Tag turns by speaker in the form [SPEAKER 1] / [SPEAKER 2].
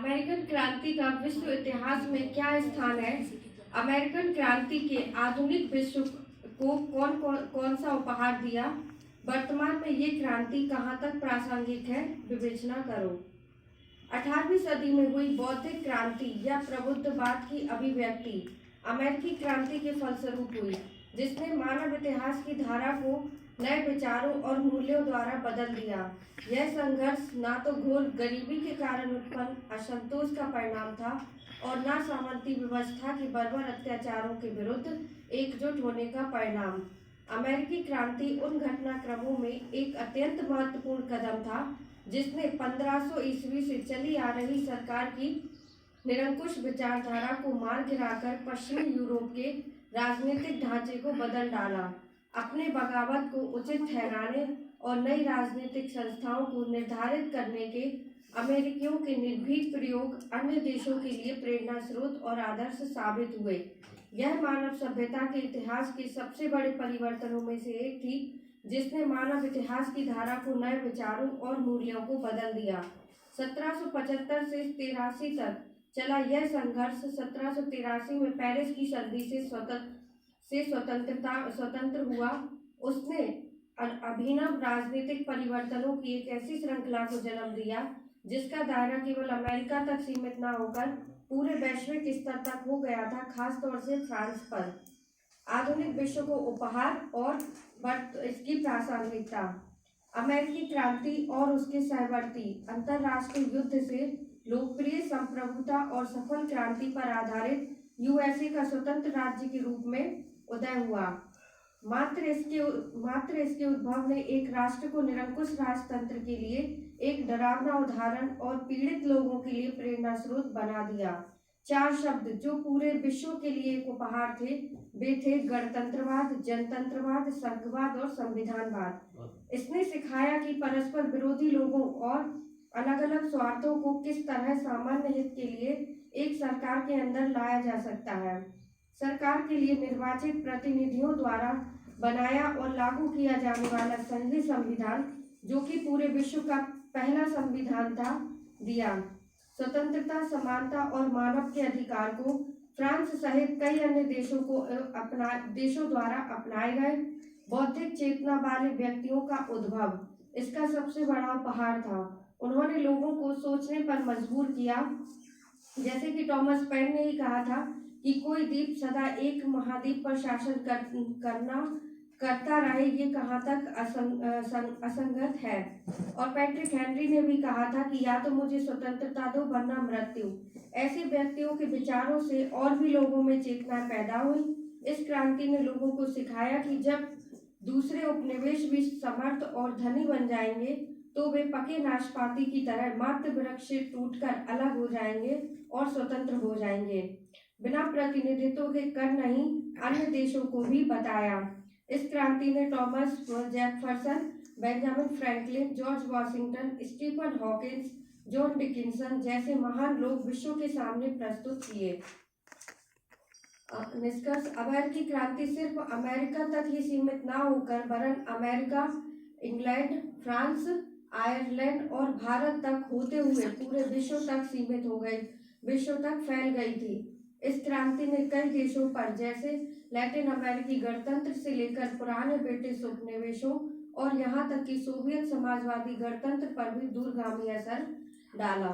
[SPEAKER 1] American क्रांति का विश्व इतिहास में क्या स्थान है? अमेरिकन क्रांति के आधुनिक विश्व को कौन सा उपहार दिया? वर्तमान में ये क्रांति कहाँ तक प्रासंगिक है, विवेचना करो। 18वीं सदी में हुई बौद्धिक क्रांति या प्रबुद्धवाद की अभिव्यक्ति अमेरिकी क्रांति के फलस्वरूप हुई, जिसने मानव इतिहास की धारा को नए विचारों और मूल्यों द्वारा बदल दिया। यह संघर्ष ना तो घोर गरीबी के कारण उत्पन्न असंतोष का परिणाम था और न सामंती व्यवस्था के बर्बर अत्याचारों के विरुद्ध एकजुट होने का परिणाम। अमेरिकी क्रांति उन घटनाक्रमों में एक अत्यंत महत्वपूर्ण कदम था जिसने 1500 ईस्वी से चली आ रही सरकार की निरंकुश विचारधारा को मार गिराकर पश्चिमी यूरोप के राजनीतिक ढांचे को बदल डाला। अपने बगावत को उचित ठहराने और नई राजनीतिक संस्थाओं को निर्धारित करने के अमेरिकियों के निर्भीक प्रयोग अन्य देशों के लिए प्रेरणा स्रोत और आदर्श साबित हुए। यह मानव सभ्यता के इतिहास के सबसे बड़े परिवर्तनों में से एक थी, जिसने मानव इतिहास की धारा को नए विचारों और मूल्यों को बदल दिया। 1775 से 83 तक चला यह संघर्ष 1783 में पेरिस की संधि से स्वतंत्र हुआ। उसने अभिनव राजनीतिक परिवर्तनों की एक ऐसी श्रृंखला को जन्म दिया जिसका दायरा केवल अमेरिका तक सीमित न होकर पूरे वैश्विक स्तर तक हो गया था, खास तौर से फ्रांस पर। आधुनिक विश्व को उपहार और इसकी प्रासंगिकता। अमेरिकी क्रांति और उसके सहवर्ती अंतरराष्ट्रीय युद्ध से लोकप्रिय संप्रभुता और सफल क्रांति पर आधारित यूएसए का स्वतंत्र राज्य के रूप में उदय हुआ। मात्र इसके उद्भव ने एक राष्ट्र को निरंकुश राजतंत्र के लिए एक डरावना उदाहरण और पीड़ित लोगों के लिए प्रेरणा स्रोत बना दिया। 4 शब्द जो पूरे विश्व के लिए एक उपहार थे, वे थे गणतंत्रवाद, जनतंत्रवाद, संघवाद और संविधानवाद। इसने सिखाया कि परस्पर विरोधी लोगों और अलग अलग स्वार्थों को किस तरह सामान्य हित के लिए एक सरकार के अंदर लाया जा सकता है। सरकार के लिए निर्वाचित प्रतिनिधियों द्वारा बनाया और लागू किया जाने वाला संघीय संविधान, जो कि पूरे विश्व का पहला संविधान था, दिया। स्वतंत्रता, समानता और मानव के अधिकार को फ्रांस सहित कई अन्य देशों द्वारा अपनाए गए बौद्धिक चेतना वाले व्यक्तियों का उद्भव इसका सबसे बड़ा उपहार था। उन्होंने लोगों को सोचने पर मजबूर किया। जैसे कि टॉमस पेन ने ही कहा था कि कोई द्वीप सदा एक महाद्वीप पर शासन करता रहे, ये कहाँ तक असंगत है। और पैट्रिक हेनरी ने भी कहा था कि या तो मुझे स्वतंत्रता दो वरना मृत्यु। ऐसे व्यक्तियों के विचारों से और भी लोगों में चेतना पैदा हुई। इस क्रांति ने लोगों को सिखाया कि जब दूसरे उपनिवेश भी समर्थ और धनी बन जाएंगे तो वे पके नाशपाती की तरह मात्र वृक्ष से टूटकर अलग हो जाएंगे और स्वतंत्र हो जाएंगे, बिना प्रतिनिधित्व के कर नहीं अन्य देशों को भी बताया। इस क्रांति ने Thomas Jefferson, Benjamin Franklin, George Washington, Stephen Hawkins, John Dickinson जैसे महान लोग विश्व के सामने प्रस्तुत किए। निष्कर्ष: अमेरिकी क्रांति सिर्फ अमेरिका तक ही सीमित न होकर वरन अमेरिका, इंग्लैंड, फ्रांस, आयरलैंड और भारत तक होते हुए पूरे विश्व तक फैल गई थी। इस क्रांति ने कई देशों पर, जैसे लैटिन अमेरिकी गणतंत्र से लेकर पुराने ब्रिटिश उपनिवेशों और यहाँ तक कि सोवियत समाजवादी गणतंत्र पर भी दूरगामी असर डाला।